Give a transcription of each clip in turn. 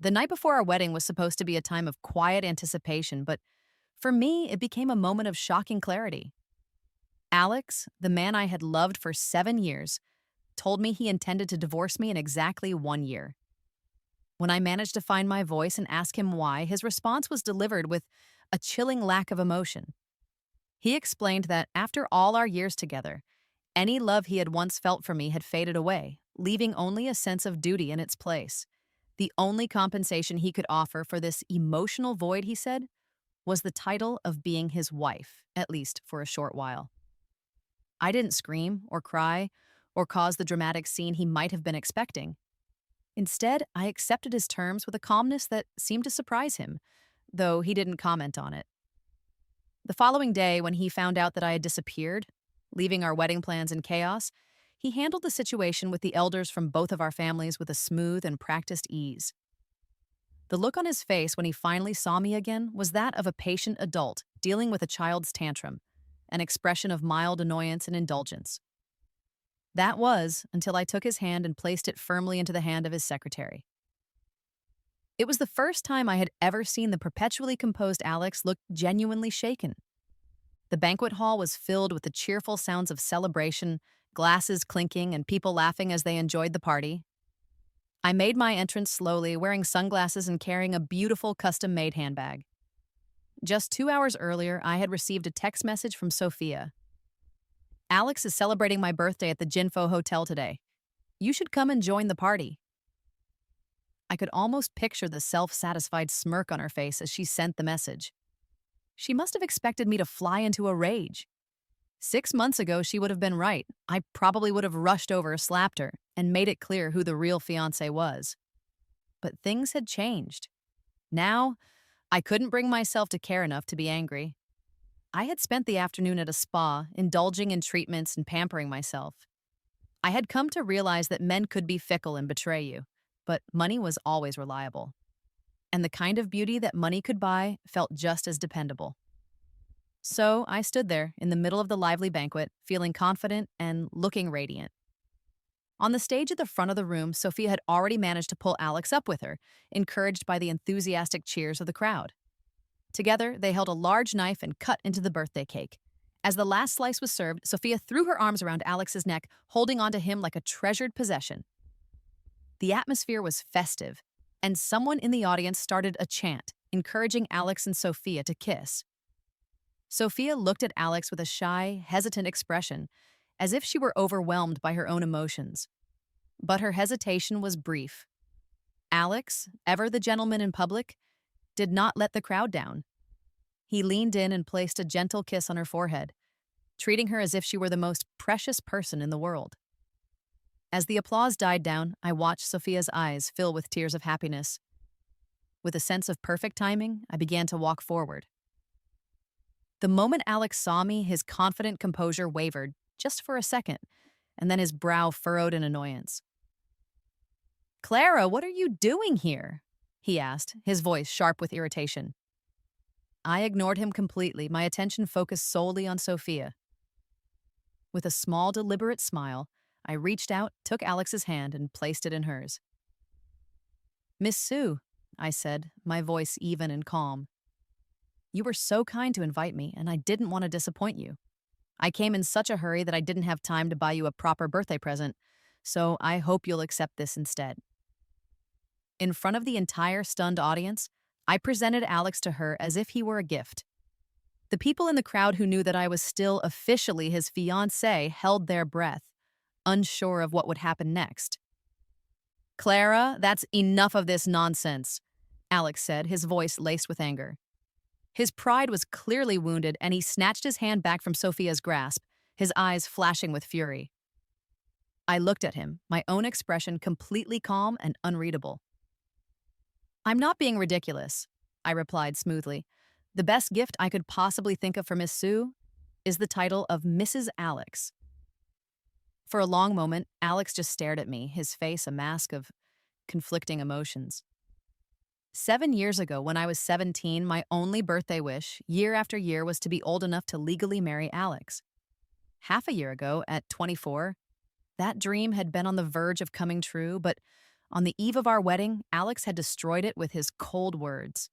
The night before our wedding was supposed to be a time of quiet anticipation, but for me, it became a moment of shocking clarity. Alex, the man I had loved for 7 years, told me he intended to divorce me in exactly 1 year. When I managed to find my voice and ask him why, his response was delivered with a chilling lack of emotion. He explained that after all our years together, any love he had once felt for me had faded away, leaving only a sense of duty in its place. The only compensation he could offer for this emotional void, he said, was the title of being his wife, at least for a short while. I didn't scream or cry or cause the dramatic scene he might have been expecting. Instead, I accepted his terms with a calmness that seemed to surprise him, though he didn't comment on it. The following day, when he found out that I had disappeared, leaving our wedding plans in chaos, he handled the situation with the elders from both of our families with a smooth and practiced ease. The look on his face when he finally saw me again was that of a patient adult dealing with a child's tantrum, an expression of mild annoyance and indulgence. That was until I took his hand and placed it firmly into the hand of his secretary. It was the first time I had ever seen the perpetually composed Alex look genuinely shaken. The banquet hall was filled with the cheerful sounds of celebration, glasses clinking, and people laughing as they enjoyed the party. I made my entrance slowly, wearing sunglasses and carrying a beautiful custom-made handbag. Just 2 hours earlier, I had received a text message from Sophia. Alex is celebrating my birthday at the Jinfo Hotel today. You should come and join the party. I could almost picture the self-satisfied smirk on her face as she sent the message. She must have expected me to fly into a rage. 6 months ago, she would have been right. I probably would have rushed over, slapped her, and made it clear who the real fiancé was. But things had changed. Now, I couldn't bring myself to care enough to be angry. I had spent the afternoon at a spa, indulging in treatments and pampering myself. I had come to realize that men could be fickle and betray you, but money was always reliable. And the kind of beauty that money could buy felt just as dependable. So I stood there in the middle of the lively banquet, feeling confident and looking radiant. On the stage at the front of the room, Sophia had already managed to pull Alex up with her, encouraged by the enthusiastic cheers of the crowd. Together, they held a large knife and cut into the birthday cake. As the last slice was served, Sophia threw her arms around Alex's neck, holding onto him like a treasured possession. The atmosphere was festive, and someone in the audience started a chant, encouraging Alex and Sophia to kiss. Sophia looked at Alex with a shy, hesitant expression, as if she were overwhelmed by her own emotions. But her hesitation was brief. Alex, ever the gentleman in public, did not let the crowd down. He leaned in and placed a gentle kiss on her forehead, treating her as if she were the most precious person in the world. As the applause died down, I watched Sophia's eyes fill with tears of happiness. With a sense of perfect timing, I began to walk forward. The moment Alex saw me, his confident composure wavered, just for a second, and then his brow furrowed in annoyance. "Clara, what are you doing here?" he asked, his voice sharp with irritation. I ignored him completely, my attention focused solely on Sophia. With a small, deliberate smile, I reached out, took Alex's hand, and placed it in hers. "Miss Sue," I said, my voice even and calm. "You were so kind to invite me, and I didn't want to disappoint you. I came in such a hurry that I didn't have time to buy you a proper birthday present, so I hope you'll accept this instead." In front of the entire stunned audience, I presented Alex to her as if he were a gift. The people in the crowd who knew that I was still officially his fiancée held their breath, unsure of what would happen next. "Clara, that's enough of this nonsense," Alex said, his voice laced with anger. His pride was clearly wounded, and he snatched his hand back from Sophia's grasp, his eyes flashing with fury. I looked at him, my own expression completely calm and unreadable. "I'm not being ridiculous," I replied smoothly. "The best gift I could possibly think of for Miss Sue is the title of Mrs. Alex." For a long moment, Alex just stared at me, his face a mask of conflicting emotions. 7 years ago, when I was 17, my only birthday wish, year after year, was to be old enough to legally marry Alex. Half a year ago, at 24, that dream had been on the verge of coming true, but On the eve of our wedding, Alex had destroyed it with his cold words.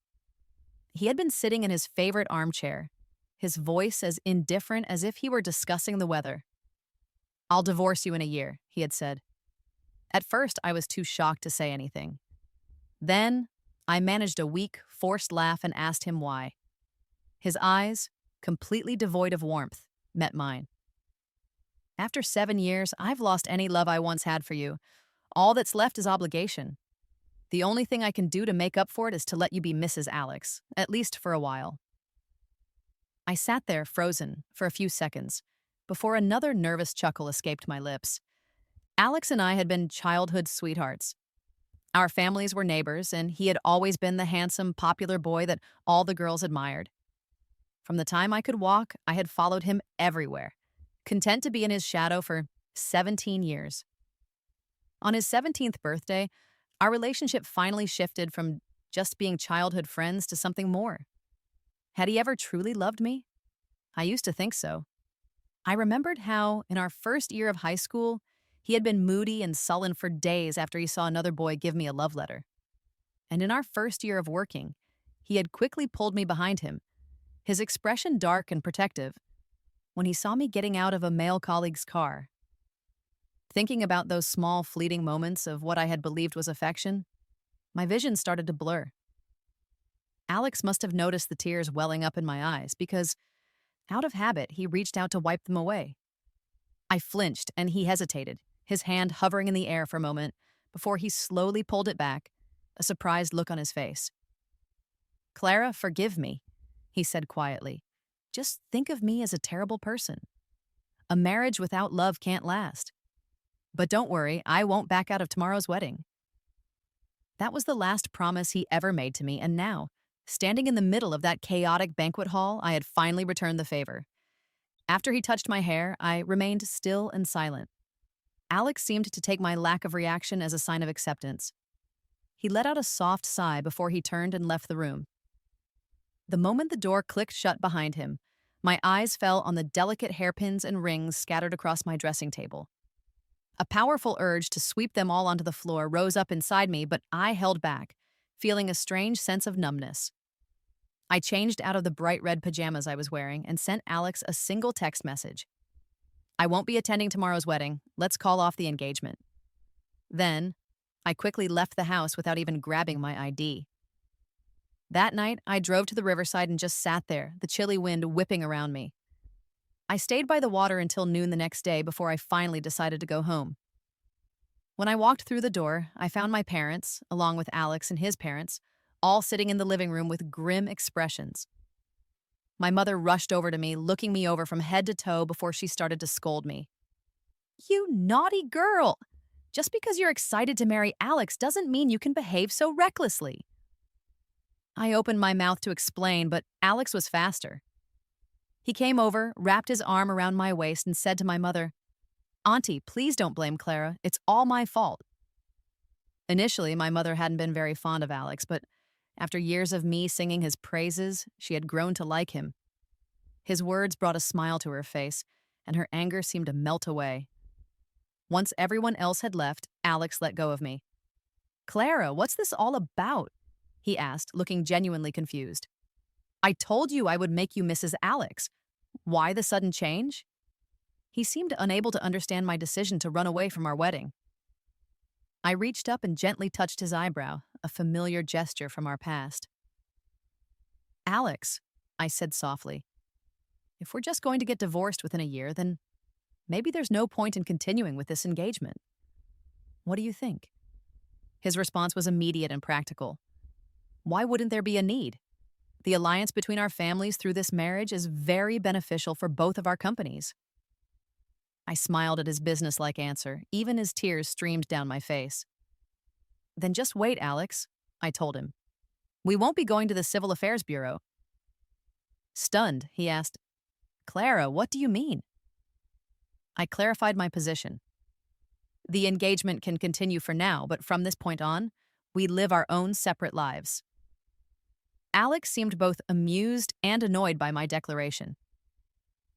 He had been sitting in his favorite armchair, his voice as indifferent as if he were discussing the weather. "I'll divorce you in a year," he had said. At first, I was too shocked to say anything. Then, I managed a weak, forced laugh and asked him why. His eyes, completely devoid of warmth, met mine. "After 7 years, I've lost any love I once had for you. All that's left is obligation. The only thing I can do to make up for it is to let you be Mrs. Alex, at least for a while." I sat there frozen for a few seconds before another nervous chuckle escaped my lips. Alex and I had been childhood sweethearts. Our families were neighbors, and he had always been the handsome, popular boy that all the girls admired. From the time I could walk, I had followed him everywhere, content to be in his shadow for 17 years. On his 17th birthday, our relationship finally shifted from just being childhood friends to something more. Had he ever truly loved me? I used to think so. I remembered how, in our first year of high school, he had been moody and sullen for days after he saw another boy give me a love letter. And in our first year of working, he had quickly pulled me behind him, his expression dark and protective, when he saw me getting out of a male colleague's car. Thinking about those small, fleeting moments of what I had believed was affection, my vision started to blur. Alex must have noticed the tears welling up in my eyes because, out of habit, he reached out to wipe them away. I flinched and he hesitated, his hand hovering in the air for a moment before he slowly pulled it back, a surprised look on his face. "Clara, forgive me," he said quietly. "Just think of me as a terrible person. A marriage without love can't last. But don't worry, I won't back out of tomorrow's wedding." That was the last promise he ever made to me, and now, standing in the middle of that chaotic banquet hall, I had finally returned the favor. After he touched my hair, I remained still and silent. Alex seemed to take my lack of reaction as a sign of acceptance. He let out a soft sigh before he turned and left the room. The moment the door clicked shut behind him, my eyes fell on the delicate hairpins and rings scattered across my dressing table. A powerful urge to sweep them all onto the floor rose up inside me, but I held back, feeling a strange sense of numbness. I changed out of the bright red pajamas I was wearing and sent Alex a single text message. "I won't be attending tomorrow's wedding. Let's call off the engagement." Then, I quickly left the house without even grabbing my ID. That night, I drove to the riverside and just sat there, the chilly wind whipping around me. I stayed by the water until noon the next day before I finally decided to go home. When I walked through the door, I found my parents, along with Alex and his parents, all sitting in the living room with grim expressions. My mother rushed over to me, looking me over from head to toe before she started to scold me. "You naughty girl! Just because you're excited to marry Alex doesn't mean you can behave so recklessly." I opened my mouth to explain, but Alex was faster. He came over, wrapped his arm around my waist, and said to my mother, "Auntie, please don't blame Clara. It's all my fault." Initially, my mother hadn't been very fond of Alex, but after years of me singing his praises, she had grown to like him. His words brought a smile to her face, and her anger seemed to melt away. Once everyone else had left, Alex let go of me. "Clara, what's this all about?" he asked, looking genuinely confused. "I told you I would make you Mrs. Alex. Why the sudden change?" He seemed unable to understand my decision to run away from our wedding. I reached up and gently touched his eyebrow, a familiar gesture from our past. "Alex," I said softly, "if we're just going to get divorced within a year, then maybe there's no point in continuing with this engagement. What do you think?" His response was immediate and practical. "Why wouldn't there be a need? The alliance between our families through this marriage is very beneficial for both of our companies." I smiled at his businesslike answer, even as tears streamed down my face. "Then just wait, Alex," I told him. "We won't be going to the Civil Affairs Bureau." Stunned, he asked, "Clara, what do you mean?" I clarified my position. The engagement can continue for now, but from this point on, we live our own separate lives. Alex seemed both amused and annoyed by my declaration.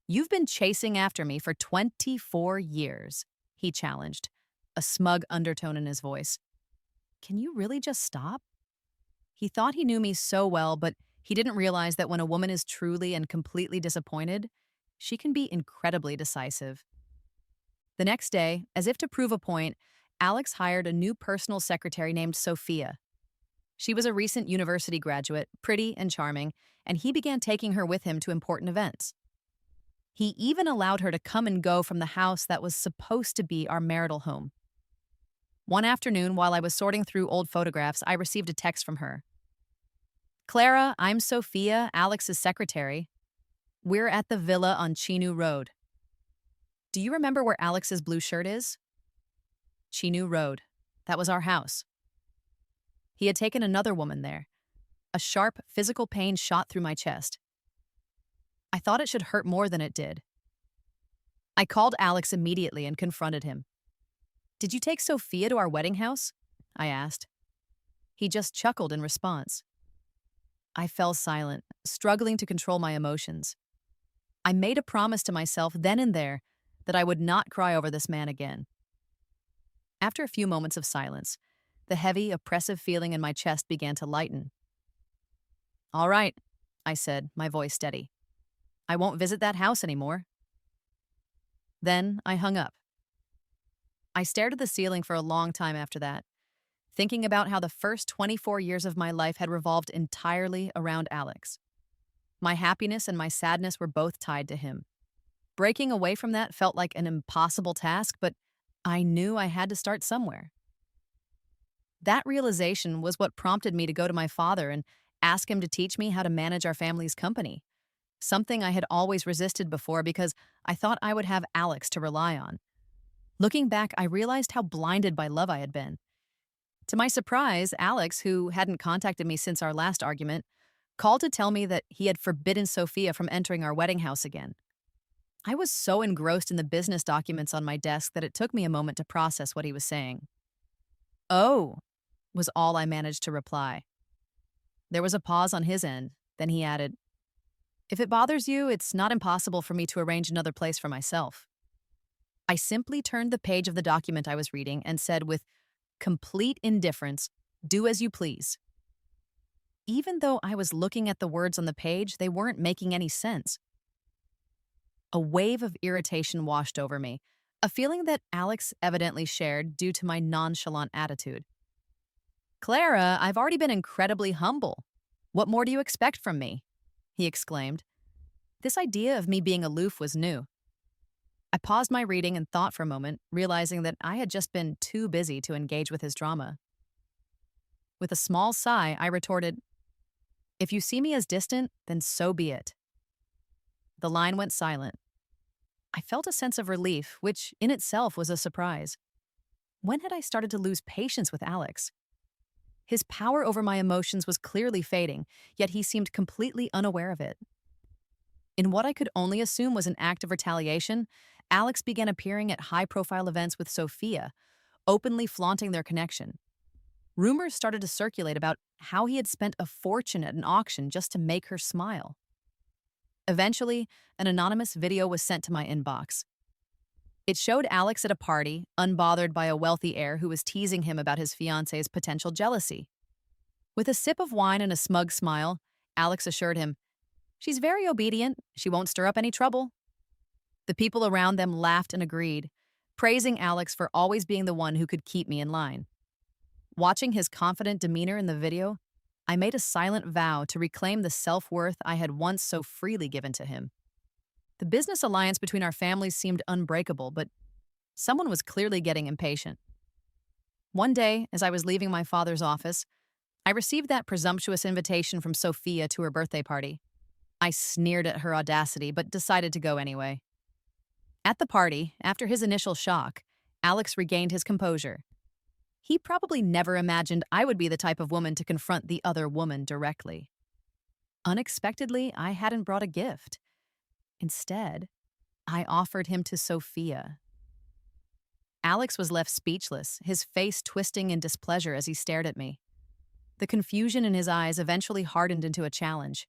"You've been chasing after me for 24 years, he challenged, a smug undertone in his voice. Can you really just stop? He thought he knew me so well, but he didn't realize that when a woman is truly and completely disappointed, she can be incredibly decisive. The next day, as if to prove a point, Alex hired a new personal secretary named Sophia. She was a recent university graduate, pretty and charming, and he began taking her with him to important events. He even allowed her to come and go from the house that was supposed to be our marital home. One afternoon, while I was sorting through old photographs, I received a text from her. Clara, I'm Sophia, Alex's secretary. We're at the villa on Chinu Road. Do you remember where Alex's blue shirt is? Chinu Road. That was our house. He had taken another woman there. A sharp, physical pain shot through my chest. I thought it should hurt more than it did. I called Alex immediately and confronted him. Did you take Sophia to our wedding house? I asked. He just chuckled in response. I fell silent, struggling to control my emotions. I made a promise to myself then and there that I would not cry over this man again. After a few moments of silence, the heavy, oppressive feeling in my chest began to lighten. All right, I said, my voice steady. I won't visit that house anymore. Then I hung up. I stared at the ceiling for a long time after that, thinking about how the first 24 years of my life had revolved entirely around Alex. My happiness and my sadness were both tied to him. Breaking away from that felt like an impossible task, but I knew I had to start somewhere. That realization was what prompted me to go to my father and ask him to teach me how to manage our family's company, something I had always resisted before because I thought I would have Alex to rely on. Looking back, I realized how blinded by love I had been. To my surprise, Alex, who hadn't contacted me since our last argument, called to tell me that he had forbidden Sophia from entering our wedding house again. I was so engrossed in the business documents on my desk that it took me a moment to process what he was saying. Oh, was all I managed to reply. There was a pause on his end, then he added, If it bothers you, it's not impossible for me to arrange another place for myself. I simply turned the page of the document I was reading and said with complete indifference, do as you please. Even though I was looking at the words on the page, they weren't making any sense. A wave of irritation washed over me, a feeling that Alex evidently shared due to my nonchalant attitude. Clara, I've already been incredibly humble. What more do you expect from me? He exclaimed. This idea of me being aloof was new. I paused my reading and thought for a moment, realizing that I had just been too busy to engage with his drama. With a small sigh, I retorted, If you see me as distant, then so be it. The line went silent. I felt a sense of relief, which in itself was a surprise. When had I started to lose patience with Alex? His power over my emotions was clearly fading, yet he seemed completely unaware of it. In what I could only assume was an act of retaliation, Alex began appearing at high-profile events with Sophia, openly flaunting their connection. Rumors started to circulate about how he had spent a fortune at an auction just to make her smile. Eventually, an anonymous video was sent to my inbox. It showed Alex at a party, unbothered by a wealthy heir who was teasing him about his fiance's potential jealousy. With a sip of wine and a smug smile, Alex assured him, She's very obedient. She won't stir up any trouble. The people around them laughed and agreed, praising Alex for always being the one who could keep me in line. Watching his confident demeanor in the video, I made a silent vow to reclaim the self-worth I had once so freely given to him. The business alliance between our families seemed unbreakable, but someone was clearly getting impatient. One day, as I was leaving my father's office, I received that presumptuous invitation from Sophia to her birthday party. I sneered at her audacity, but decided to go anyway. At the party, after his initial shock, Alex regained his composure. He probably never imagined I would be the type of woman to confront the other woman directly. Unexpectedly, I hadn't brought a gift. Instead, I offered him to Sophia. Alex was left speechless, his face twisting in displeasure as he stared at me. The confusion in his eyes eventually hardened into a challenge.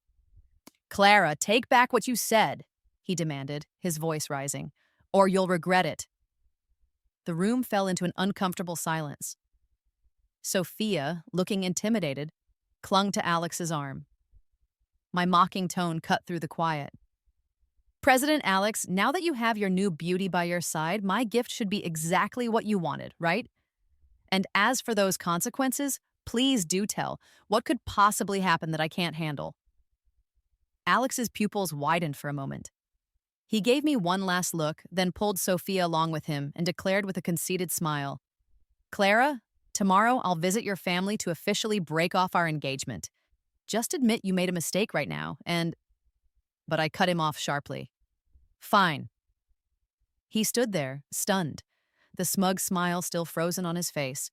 Clara, take back what you said, he demanded, his voice rising, or you'll regret it. The room fell into an uncomfortable silence. Sophia, looking intimidated, clung to Alex's arm. My mocking tone cut through the quiet. President Alex, now that you have your new beauty by your side, my gift should be exactly what you wanted, right? And as for those consequences, please do tell. What could possibly happen that I can't handle? Alex's pupils widened for a moment. He gave me one last look, then pulled Sophia along with him and declared with a conceited smile, Clara, tomorrow I'll visit your family to officially break off our engagement. Just admit you made a mistake right now, and... But I cut him off sharply. Fine. He stood there, stunned, the smug smile still frozen on his face.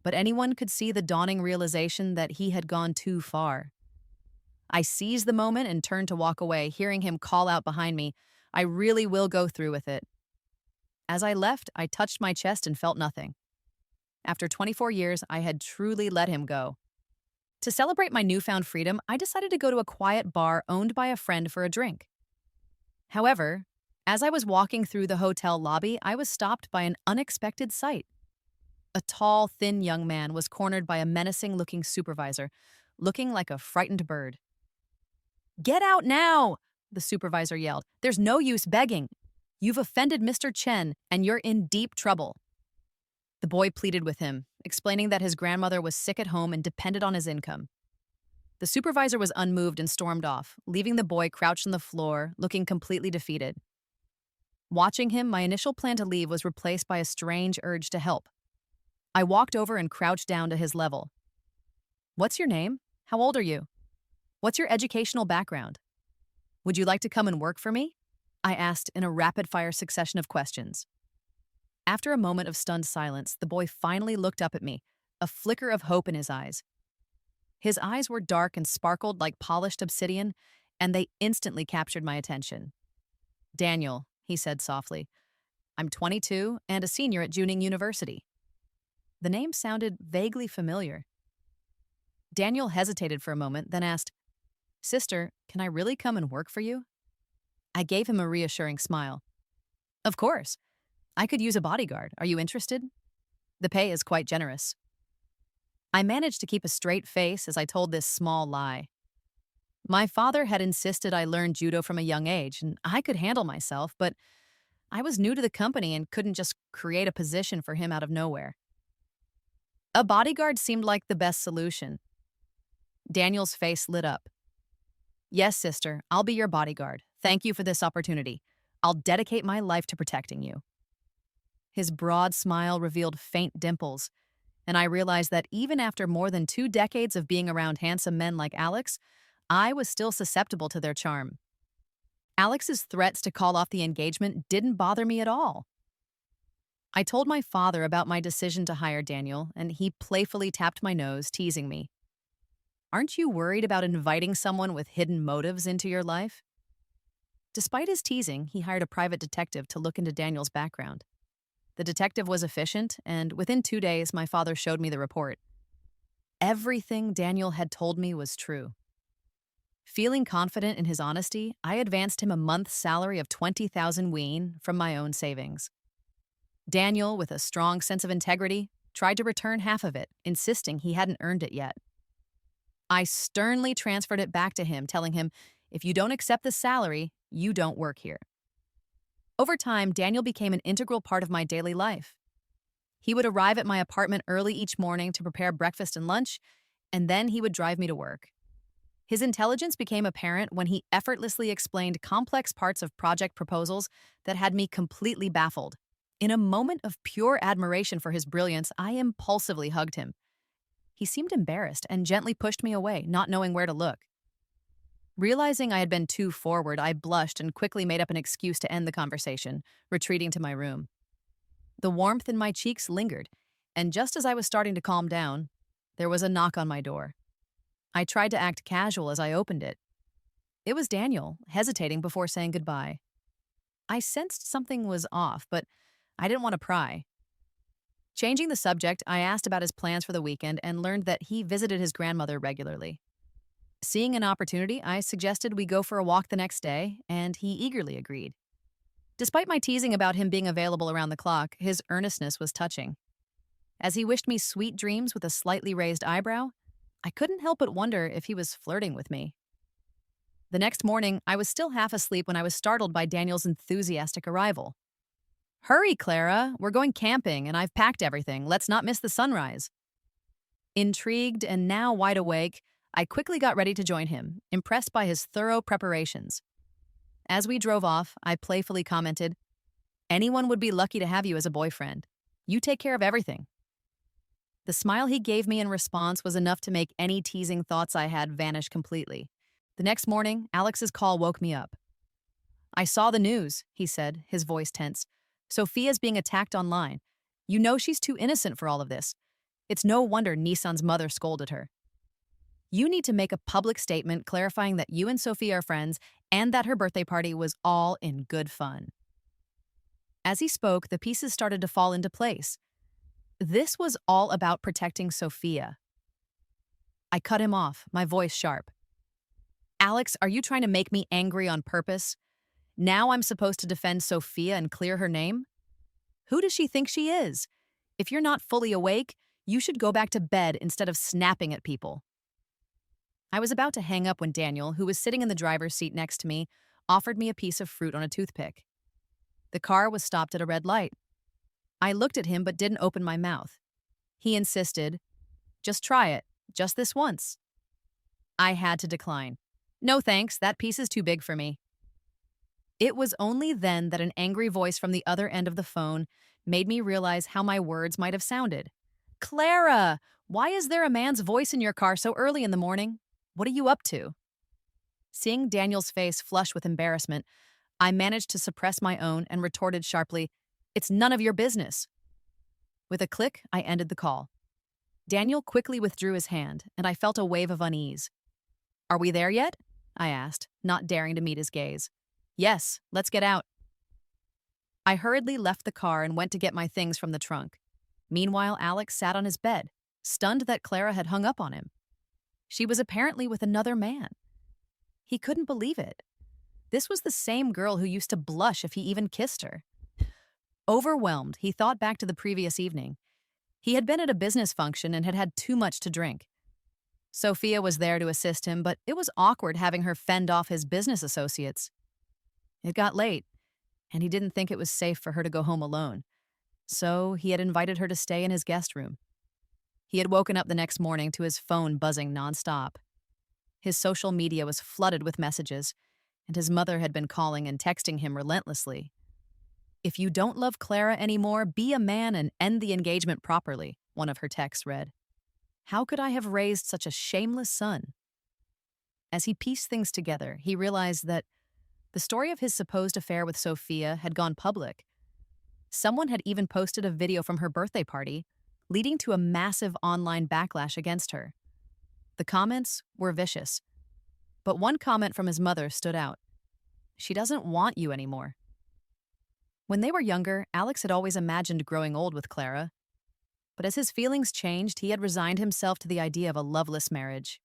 But anyone could see the dawning realization that he had gone too far. I seized the moment and turned to walk away, hearing him call out behind me, I really will go through with it. As I left, I touched my chest and felt nothing. After 24 years, I had truly let him go. To celebrate my newfound freedom, I decided to go to a quiet bar owned by a friend for a drink. However, as I was walking through the hotel lobby, I was stopped by an unexpected sight. A tall, thin young man was cornered by a menacing-looking supervisor, looking like a frightened bird. Get out now, the supervisor yelled. There's no use begging. You've offended Mr. Chen, and you're in deep trouble. The boy pleaded with him, explaining that his grandmother was sick at home and depended on his income. The supervisor was unmoved and stormed off, leaving the boy crouched on the floor, looking completely defeated. Watching him, my initial plan to leave was replaced by a strange urge to help. I walked over and crouched down to his level. What's your name? How old are you? What's your educational background? Would you like to come and work for me? I asked in a rapid-fire succession of questions. After a moment of stunned silence, the boy finally looked up at me, a flicker of hope in his eyes. His eyes were dark and sparkled like polished obsidian, and they instantly captured my attention. Daniel, he said softly, I'm 22 and a senior at Juning University. The name sounded vaguely familiar. Daniel hesitated for a moment, then asked, Sister, can I really come and work for you? I gave him a reassuring smile. Of course. I could use a bodyguard. Are you interested? The pay is quite generous. I managed to keep a straight face as I told this small lie. My father had insisted I learn judo from a young age, and I could handle myself, but I was new to the company and couldn't just create a position for him out of nowhere. A bodyguard seemed like the best solution. Daniel's face lit up. Yes, sister, I'll be your bodyguard. Thank you for this opportunity. I'll dedicate my life to protecting you. His broad smile revealed faint dimples, and I realized that even after more than 2 decades of being around handsome men like Alex, I was still susceptible to their charm. Alex's threats to call off the engagement didn't bother me at all. I told my father about my decision to hire Daniel, and he playfully tapped my nose, teasing me. Aren't you worried about inviting someone with hidden motives into your life? Despite his teasing, he hired a private detective to look into Daniel's background. The detective was efficient, and within 2 days, my father showed me the report. Everything Daniel had told me was true. Feeling confident in his honesty, I advanced him a month's salary of 20,000 won from my own savings. Daniel, with a strong sense of integrity, tried to return half of it, insisting he hadn't earned it yet. I sternly transferred it back to him, telling him, if you don't accept the salary, you don't work here. Over time, Daniel became an integral part of my daily life. He would arrive at my apartment early each morning to prepare breakfast and lunch, and then he would drive me to work. His intelligence became apparent when he effortlessly explained complex parts of project proposals that had me completely baffled. In a moment of pure admiration for his brilliance, I impulsively hugged him. He seemed embarrassed and gently pushed me away, not knowing where to look. Realizing I had been too forward, I blushed and quickly made up an excuse to end the conversation, retreating to my room. The warmth in my cheeks lingered, and just as I was starting to calm down, there was a knock on my door. I tried to act casual as I opened it. It was Daniel, hesitating before saying goodbye. I sensed something was off, but I didn't want to pry. Changing the subject, I asked about his plans for the weekend and learned that he visited his grandmother regularly. Seeing an opportunity, I suggested we go for a walk the next day, and he eagerly agreed. Despite my teasing about him being available around the clock, his earnestness was touching. As he wished me sweet dreams with a slightly raised eyebrow, I couldn't help but wonder if he was flirting with me. The next morning, I was still half asleep when I was startled by Daniel's enthusiastic arrival. Hurry, Clara, we're going camping and I've packed everything. Let's not miss the sunrise. Intrigued and now wide awake, I quickly got ready to join him, impressed by his thorough preparations. As we drove off, I playfully commented, "Anyone would be lucky to have you as a boyfriend. You take care of everything." The smile he gave me in response was enough to make any teasing thoughts I had vanish completely. The next morning, Alex's call woke me up. "I saw the news," he said, his voice tense. "Sophia's being attacked online. You know she's too innocent for all of this. It's no wonder Nissan's mother scolded her. You need to make a public statement clarifying that you and Sophia are friends and that her birthday party was all in good fun." As he spoke, the pieces started to fall into place. This was all about protecting Sophia. I cut him off, my voice sharp. "Alex, are you trying to make me angry on purpose? Now I'm supposed to defend Sophia and clear her name? Who does she think she is? If you're not fully awake, you should go back to bed instead of snapping at people." I was about to hang up when Daniel, who was sitting in the driver's seat next to me, offered me a piece of fruit on a toothpick. The car was stopped at a red light. I looked at him but didn't open my mouth. He insisted, "Just try it, just this once." I had to decline. "No thanks, that piece is too big for me." It was only then that an angry voice from the other end of the phone made me realize how my words might have sounded. "Clara, why is there a man's voice in your car so early in the morning? What are you up to?" Seeing Daniel's face flush with embarrassment, I managed to suppress my own and retorted sharply, "It's none of your business." With a click, I ended the call. Daniel quickly withdrew his hand, and I felt a wave of unease. "Are we there yet?" I asked, not daring to meet his gaze. "Yes, let's get out." I hurriedly left the car and went to get my things from the trunk. Meanwhile, Alex sat on his bed, stunned that Clara had hung up on him. She was apparently with another man. He couldn't believe it. This was the same girl who used to blush if he even kissed her. Overwhelmed, he thought back to the previous evening. He had been at a business function and had had too much to drink. Sophia was there to assist him, but it was awkward having her fend off his business associates. It got late, and he didn't think it was safe for her to go home alone. So he had invited her to stay in his guest room. He had woken up the next morning to his phone buzzing nonstop. His social media was flooded with messages, and his mother had been calling and texting him relentlessly. "If you don't love Clara anymore, be a man and end the engagement properly," one of her texts read. How could I have raised such a shameless son? As he pieced things together, he realized that the story of his supposed affair with Sophia had gone public. Someone had even posted a video from her birthday party, leading to a massive online backlash against her. The comments were vicious, but one comment from his mother stood out. "She doesn't want you anymore." When they were younger, Alex had always imagined growing old with Clara. But as his feelings changed, he had resigned himself to the idea of a loveless marriage.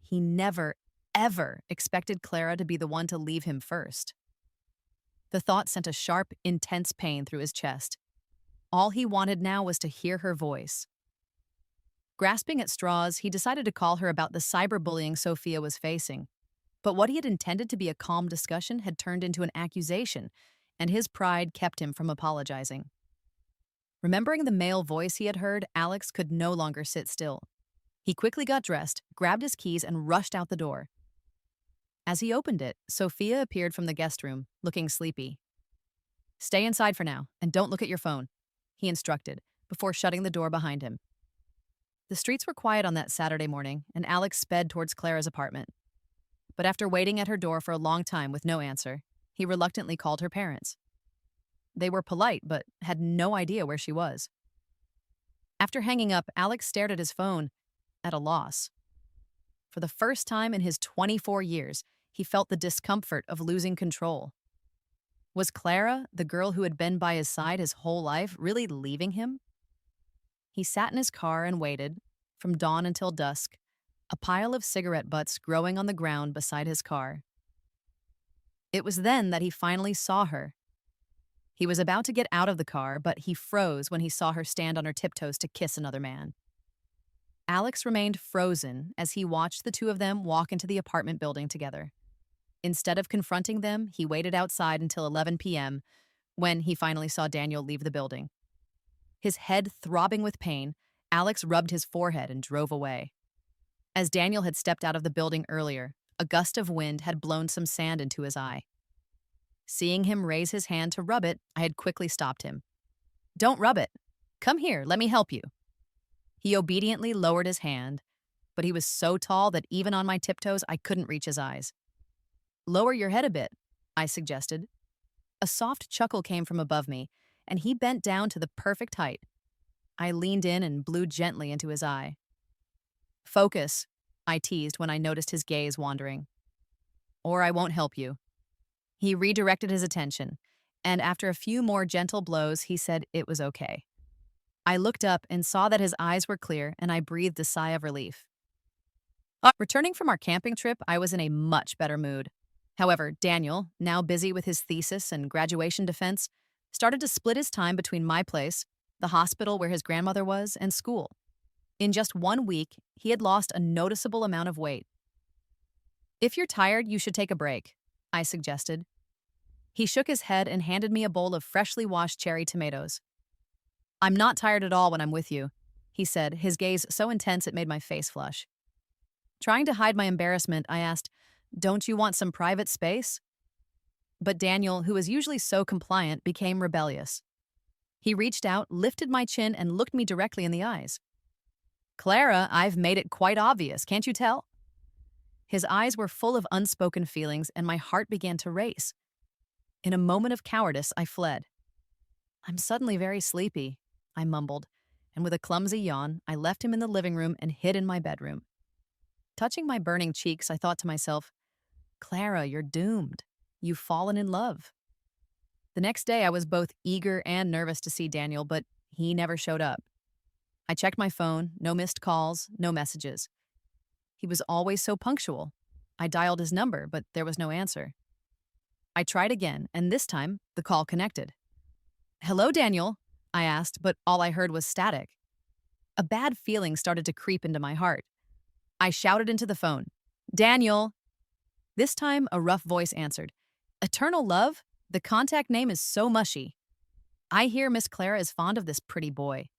He never, ever expected Clara to be the one to leave him first. The thought sent a sharp, intense pain through his chest. All he wanted now was to hear her voice. Grasping at straws, he decided to call her about the cyberbullying Sophia was facing. But what he had intended to be a calm discussion had turned into an accusation, and his pride kept him from apologizing. Remembering the male voice he had heard, Alex could no longer sit still. He quickly got dressed, grabbed his keys, and rushed out the door. As he opened it, Sophia appeared from the guest room, looking sleepy. "Stay inside for now, and don't look at your phone," he instructed, before shutting the door behind him. The streets were quiet on that Saturday morning, and Alex sped towards Clara's apartment. But after waiting at her door for a long time with no answer, he reluctantly called her parents. They were polite, but had no idea where she was. After hanging up, Alex stared at his phone, at a loss. For the first time in his 24 years, he felt the discomfort of losing control. Was Clara, the girl who had been by his side his whole life, really leaving him? He sat in his car and waited, from dawn until dusk, a pile of cigarette butts growing on the ground beside his car. It was then that he finally saw her. He was about to get out of the car, but he froze when he saw her stand on her tiptoes to kiss another man. Alex remained frozen as he watched the two of them walk into the apartment building together. Instead of confronting them, he waited outside until 11 p.m. when he finally saw Daniel leave the building. His head throbbing with pain, Alex rubbed his forehead and drove away. As Daniel had stepped out of the building earlier, a gust of wind had blown some sand into his eye. Seeing him raise his hand to rub it, I had quickly stopped him. "Don't rub it. Come here, let me help you." He obediently lowered his hand, but he was so tall that even on my tiptoes, I couldn't reach his eyes. "Lower your head a bit," I suggested. A soft chuckle came from above me, and he bent down to the perfect height. I leaned in and blew gently into his eye. "Focus," I teased when I noticed his gaze wandering. "Or I won't help you." He redirected his attention, and after a few more gentle blows, he said it was okay. I looked up and saw that his eyes were clear, and I breathed a sigh of relief. Returning from our camping trip, I was in a much better mood. However, Daniel, now busy with his thesis and graduation defense, started to split his time between my place, the hospital where his grandmother was, and school. In just 1 week, he had lost a noticeable amount of weight. "If you're tired, you should take a break," I suggested. He shook his head and handed me a bowl of freshly washed cherry tomatoes. "I'm not tired at all when I'm with you," he said, his gaze so intense it made my face flush. Trying to hide my embarrassment, I asked, "Don't you want some private space?" But Daniel, who was usually so compliant, became rebellious. He reached out, lifted my chin, and looked me directly in the eyes. "Clara, I've made it quite obvious, can't you tell?" His eyes were full of unspoken feelings, and my heart began to race. In a moment of cowardice, I fled. "I'm suddenly very sleepy," I mumbled, and with a clumsy yawn, I left him in the living room and hid in my bedroom. Touching my burning cheeks, I thought to myself, "Clara, you're doomed. You've fallen in love." The next day, I was both eager and nervous to see Daniel, but he never showed up. I checked my phone, no missed calls, no messages. He was always so punctual. I dialed his number, but there was no answer. I tried again, and this time, the call connected. "Hello, Daniel," I asked, but all I heard was static. A bad feeling started to creep into my heart. I shouted into the phone, "Daniel!" This time, a rough voice answered, "Eternal love? The contact name is so mushy. I hear Miss Clara is fond of this pretty boy.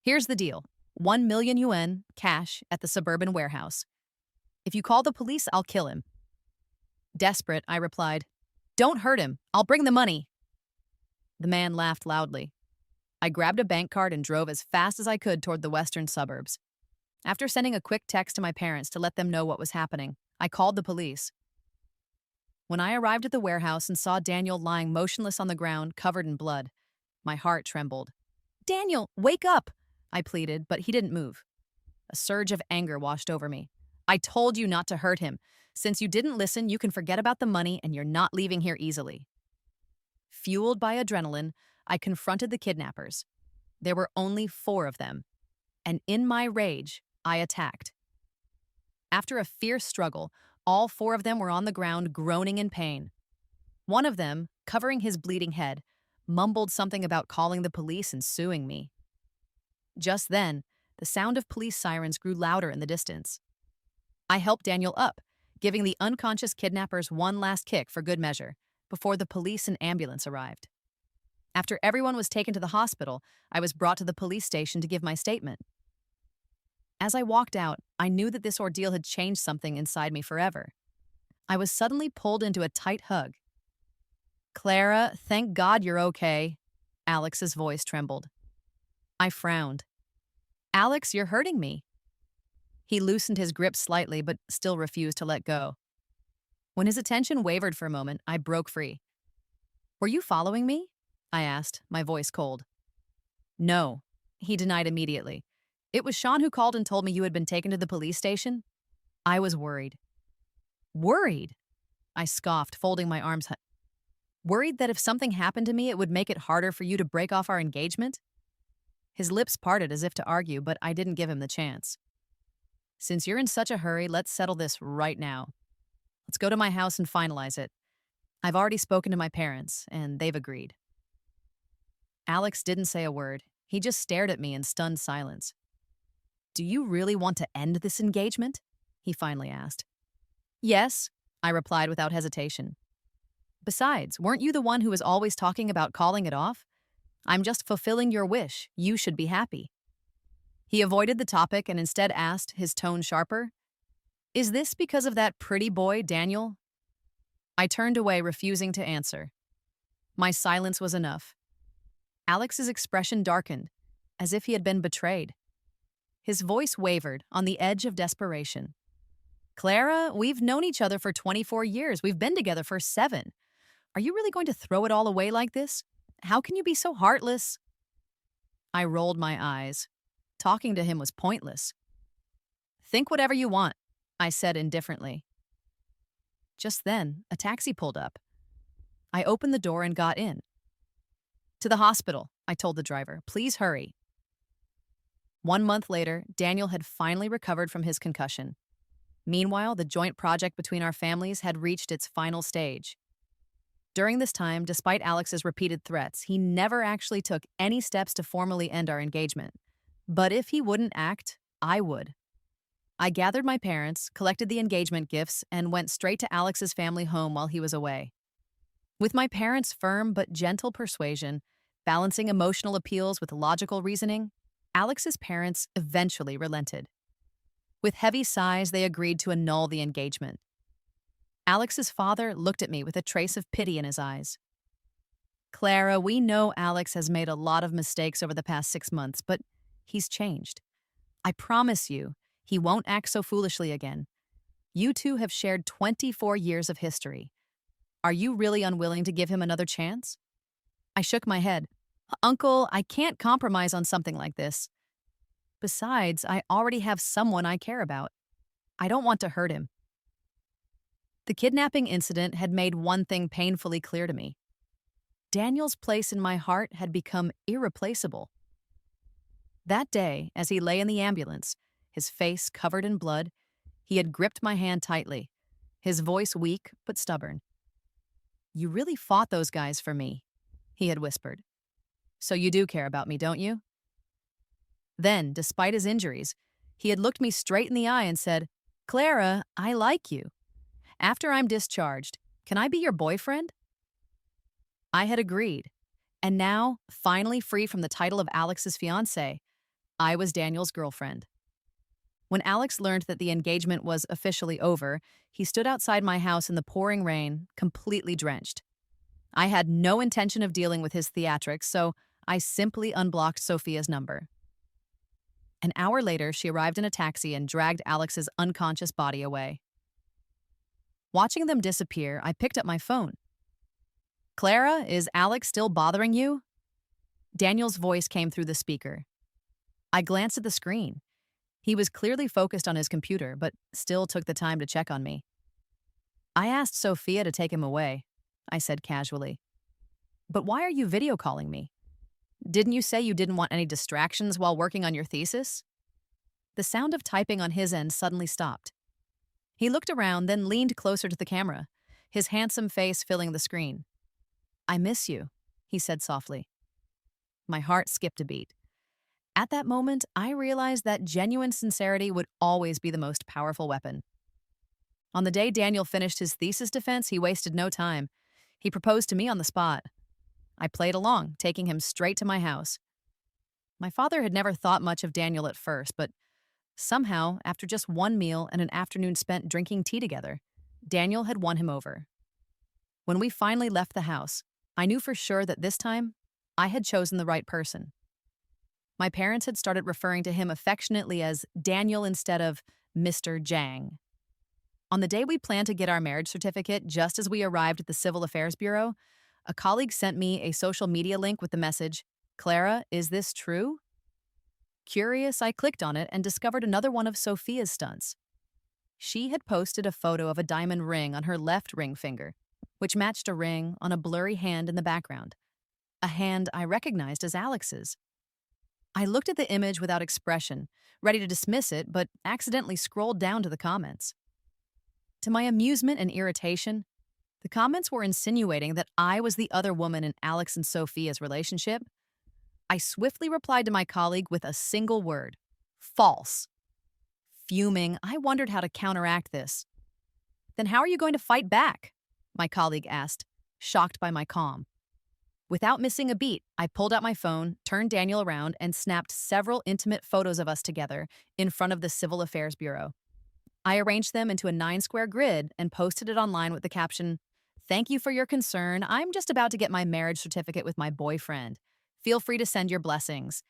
Here's the deal. 1 million yuan, cash, at the suburban warehouse. If you call the police, I'll kill him." Desperate, I replied, "Don't hurt him. I'll bring the money." The man laughed loudly. I grabbed a bank card and drove as fast as I could toward the western suburbs. After sending a quick text to my parents to let them know what was happening, I called the police. When I arrived at the warehouse and saw Daniel lying motionless on the ground, covered in blood, my heart trembled. "Daniel, wake up!" I pleaded, but he didn't move. A surge of anger washed over me. "I told you not to hurt him. Since you didn't listen, you can forget about the money and you're not leaving here easily." Fueled by adrenaline, I confronted the kidnappers. There were only 4 of them, and in my rage, I attacked. After a fierce struggle, all 4 of them were on the ground groaning in pain. One of them, covering his bleeding head, mumbled something about calling the police and suing me. Just then, the sound of police sirens grew louder in the distance. I helped Daniel up, giving the unconscious kidnappers one last kick for good measure, before the police and ambulance arrived. After everyone was taken to the hospital, I was brought to the police station to give my statement. As I walked out, I knew that this ordeal had changed something inside me forever. I was suddenly pulled into a tight hug. "Clara, thank God you're okay." Alex's voice trembled. I frowned. "Alex, you're hurting me." He loosened his grip slightly, but still refused to let go. When his attention wavered for a moment, I broke free. "Were you following me?" I asked, my voice cold. "No," he denied immediately. "It was Sean who called and told me you had been taken to the police station." I was worried. "Worried?" I scoffed, folding my arms. "Worried that if something happened to me, it would make it harder for you to break off our engagement?" His lips parted as if to argue, but I didn't give him the chance. "Since you're in such a hurry, let's settle this right now. Let's go to my house and finalize it. I've already spoken to my parents, and they've agreed." Alex didn't say a word. He just stared at me in stunned silence. Do you really want to end this engagement? He finally asked. Yes, I replied without hesitation. Besides, weren't you the one who was always talking about calling it off? I'm just fulfilling your wish. You should be happy. He avoided the topic and instead asked, his tone sharper, Is this because of that pretty boy, Daniel? I turned away, refusing to answer. My silence was enough. Alex's expression darkened, as if he had been betrayed. His voice wavered, on the edge of desperation. Clara, we've known each other for 24 years. We've been together for 7. Are you really going to throw it all away like this? How can you be so heartless? I rolled my eyes. Talking to him was pointless. Think whatever you want, I said indifferently. Just then, a taxi pulled up. I opened the door and got in. To the hospital, I told the driver. Please hurry. 1 month later, Daniel had finally recovered from his concussion. Meanwhile, the joint project between our families had reached its final stage. During this time, despite Alex's repeated threats, he never actually took any steps to formally end our engagement. But if he wouldn't act, I would. I gathered my parents, collected the engagement gifts, and went straight to Alex's family home while he was away. With my parents' firm but gentle persuasion, balancing emotional appeals with logical reasoning, Alex's parents eventually relented. With heavy sighs, they agreed to annul the engagement. Alex's father looked at me with a trace of pity in his eyes. Clara, we know Alex has made a lot of mistakes over the past 6 months, but he's changed. I promise you, he won't act so foolishly again. You two have shared 24 years of history. Are you really unwilling to give him another chance? I shook my head. Uncle, I can't compromise on something like this. Besides, I already have someone I care about. I don't want to hurt him. The kidnapping incident had made one thing painfully clear to me. Daniel's place in my heart had become irreplaceable. That day, as he lay in the ambulance, his face covered in blood, he had gripped my hand tightly, his voice weak but stubborn. You really fought those guys for me, he had whispered. So you do care about me, don't you? Then, despite his injuries, he had looked me straight in the eye and said, Clara, I like you. After I'm discharged, can I be your boyfriend? I had agreed, and now, finally free from the title of Alex's fiancée, I was Daniel's girlfriend. When Alex learned that the engagement was officially over, he stood outside my house in the pouring rain, completely drenched. I had no intention of dealing with his theatrics, so I simply unblocked Sophia's number. An hour later, she arrived in a taxi and dragged Alex's unconscious body away. Watching them disappear, I picked up my phone. Clara, is Alex still bothering you? Daniel's voice came through the speaker. I glanced at the screen. He was clearly focused on his computer, but still took the time to check on me. I asked Sophia to take him away, I said casually. But why are you video calling me? Didn't you say you didn't want any distractions while working on your thesis? The sound of typing on his end suddenly stopped. He looked around, then leaned closer to the camera, his handsome face filling the screen. I miss you, he said softly. My heart skipped a beat. At that moment, I realized that genuine sincerity would always be the most powerful weapon. On the day Daniel finished his thesis defense, he wasted no time. He proposed to me on the spot. I played along, taking him straight to my house. My father had never thought much of Daniel at first, but somehow, after just one meal and an afternoon spent drinking tea together, Daniel had won him over. When we finally left the house, I knew for sure that this time, I had chosen the right person. My parents had started referring to him affectionately as Daniel instead of Mr. Jang. On the day we planned to get our marriage certificate, just as we arrived at the Civil Affairs Bureau, a colleague sent me a social media link with the message, Clara, is this true? Curious, I clicked on it and discovered another one of Sophia's stunts. She had posted a photo of a diamond ring on her left ring finger, which matched a ring on a blurry hand in the background, a hand I recognized as Alex's. I looked at the image without expression, ready to dismiss it, but accidentally scrolled down to the comments. To my amusement and irritation, the comments were insinuating that I was the other woman in Alex and Sophia's relationship, I swiftly replied to my colleague with a single word: false. Fuming, I wondered how to counteract this. Then how are you going to fight back? My colleague asked, shocked by my calm. Without missing a beat, I pulled out my phone, turned Daniel around, and snapped several intimate photos of us together in front of the Civil Affairs Bureau. I arranged them into a 9-square grid and posted it online with the caption, "Thank you for your concern. I'm just about to get my marriage certificate with my boyfriend. Feel free to send your blessings."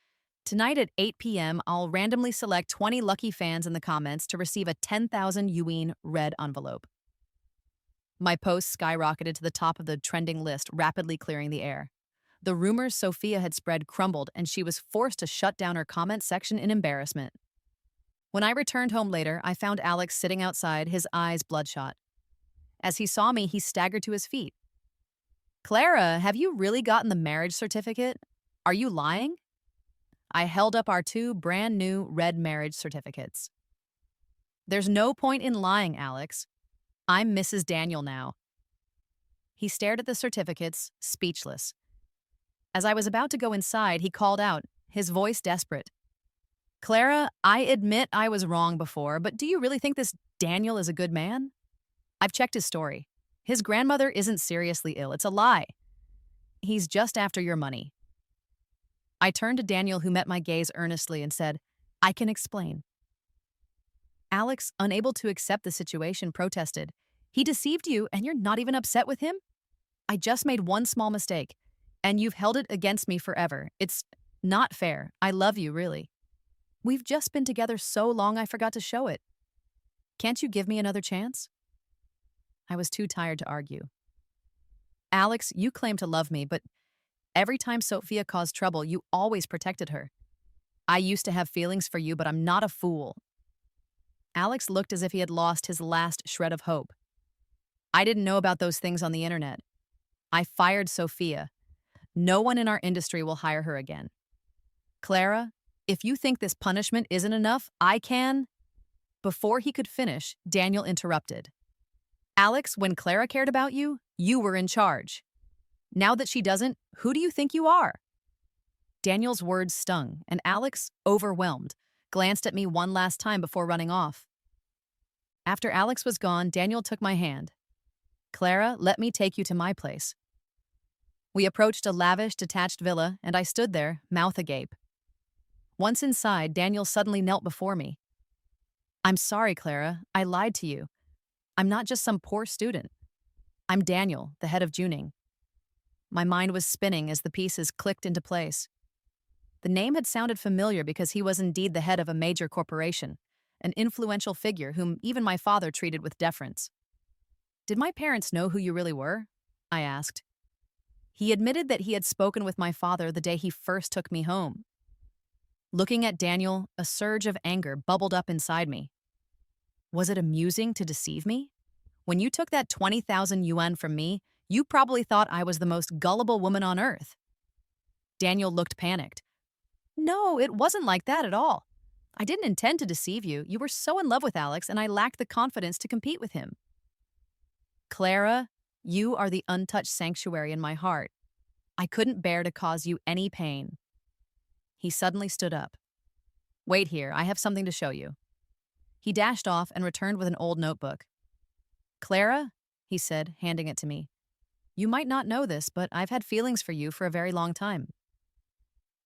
Tonight at 8 p.m., I'll randomly select 20 lucky fans in the comments to receive a 10,000 yuan red envelope. My post skyrocketed to the top of the trending list, rapidly clearing the air. The rumors Sophia had spread crumbled, and she was forced to shut down her comment section in embarrassment. When I returned home later, I found Alex sitting outside, his eyes bloodshot. As he saw me, he staggered to his feet. "Clara, have you really gotten the marriage certificate? Are you lying?" I held up our 2 brand new red marriage certificates. "There's no point in lying, Alex. I'm Mrs. Daniel now." He stared at the certificates, speechless. As I was about to go inside, he called out, his voice desperate. "Clara, I admit I was wrong before, but do you really think this Daniel is a good man? I've checked his story. His grandmother isn't seriously ill. It's a lie. He's just after your money." I turned to Daniel, who met my gaze earnestly, and said, "I can explain." Alex, unable to accept the situation, protested. "He deceived you, and you're not even upset with him? I just made one small mistake, and you've held it against me forever. It's not fair. I love you, really. We've just been together so long I forgot to show it. Can't you give me another chance?" I was too tired to argue. "Alex, you claim to love me, but every time Sophia caused trouble, you always protected her. I used to have feelings for you, but I'm not a fool." Alex looked as if he had lost his last shred of hope. "I didn't know about those things on the internet. I fired Sophia. No one in our industry will hire her again. Clara, if you think this punishment isn't enough, I can—" Before he could finish, Daniel interrupted. "Alex, when Clara cared about you, you were in charge. Now that she doesn't, who do you think you are?" Daniel's words stung, and Alex, overwhelmed, glanced at me one last time before running off. After Alex was gone, Daniel took my hand. "Clara, let me take you to my place." We approached a lavish, detached villa, and I stood there, mouth agape. Once inside, Daniel suddenly knelt before me. "I'm sorry, Clara. I lied to you. I'm not just some poor student. I'm Daniel, the head of Juning." My mind was spinning as the pieces clicked into place. The name had sounded familiar because he was indeed the head of a major corporation, an influential figure whom even my father treated with deference. "Did my parents know who you really were?" I asked. He admitted that he had spoken with my father the day he first took me home. Looking at Daniel, a surge of anger bubbled up inside me. Was it amusing to deceive me? When you took that 20,000 yuan from me, you probably thought I was the most gullible woman on earth. Daniel looked panicked. "No, it wasn't like that at all. I didn't intend to deceive you. You were so in love with Alex, and I lacked the confidence to compete with him." "Clara, you are the untouched sanctuary in my heart. I couldn't bear to cause you any pain." He suddenly stood up. "Wait here, I have something to show you." He dashed off and returned with an old notebook. "Clara," he said, handing it to me, "you might not know this, but I've had feelings for you for a very long time."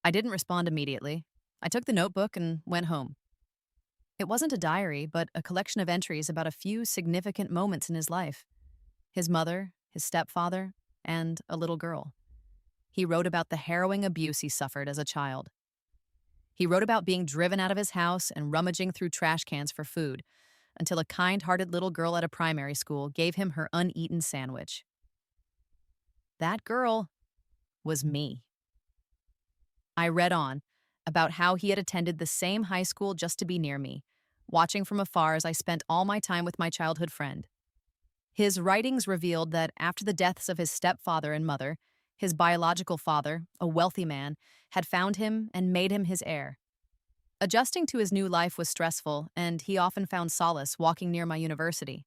I didn't respond immediately. I took the notebook and went home. It wasn't a diary, but a collection of entries about a few significant moments in his life. His mother, his stepfather, and a little girl. He wrote about the harrowing abuse he suffered as a child. He wrote about being driven out of his house and rummaging through trash cans for food, until a kind-hearted little girl at a primary school gave him her uneaten sandwich. That girl was me. I read on about how he had attended the same high school just to be near me, watching from afar as I spent all my time with my childhood friend. His writings revealed that after the deaths of his stepfather and mother, his biological father, a wealthy man, had found him and made him his heir. Adjusting to his new life was stressful, and he often found solace walking near my university.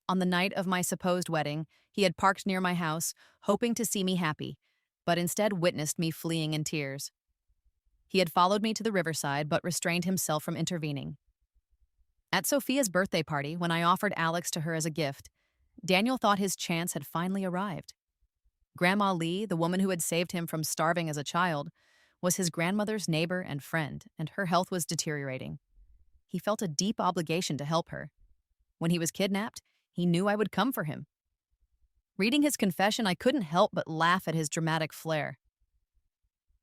On the night of my supposed wedding, he had parked near my house, hoping to see me happy, but instead witnessed me fleeing in tears. He had followed me to the riverside, but restrained himself from intervening. At Sophia's birthday party, when I offered Alex to her as a gift, Daniel thought his chance had finally arrived. Grandma Lee, the woman who had saved him from starving as a child, was his grandmother's neighbor and friend, and her health was deteriorating. He felt a deep obligation to help her. When he was kidnapped, he knew I would come for him. Reading his confession, I couldn't help but laugh at his dramatic flair.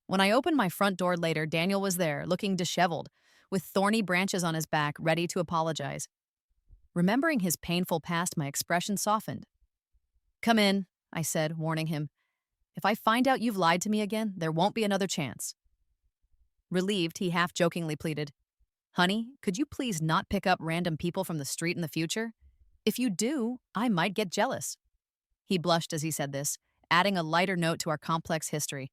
When I opened my front door later, Daniel was there, looking disheveled, with thorny branches on his back, ready to apologize. Remembering his painful past, my expression softened. "Come in," I said, warning him. "If I find out you've lied to me again, there won't be another chance." Relieved, he half-jokingly pleaded, "Honey, could you please not pick up random people from the street in the future? If you do, I might get jealous." He blushed as he said this, adding a lighter note to our complex history.